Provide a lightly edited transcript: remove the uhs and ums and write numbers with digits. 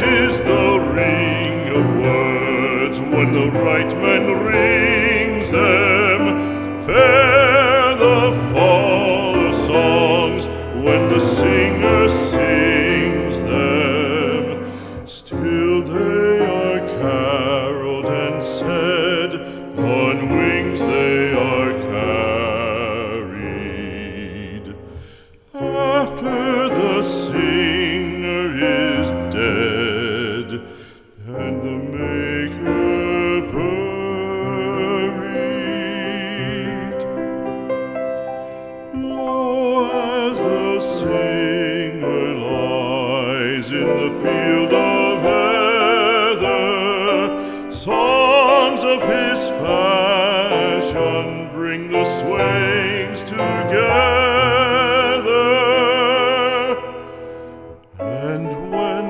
is the ring of words when the right man rings them. Fair the fall of songs when the singer sings them. Still they are caroled and said, on wings they are carried. After the singer is dead and the maker buried, lo, as the singer lies in the field of heather, songs of his fashion bring the swains together. And when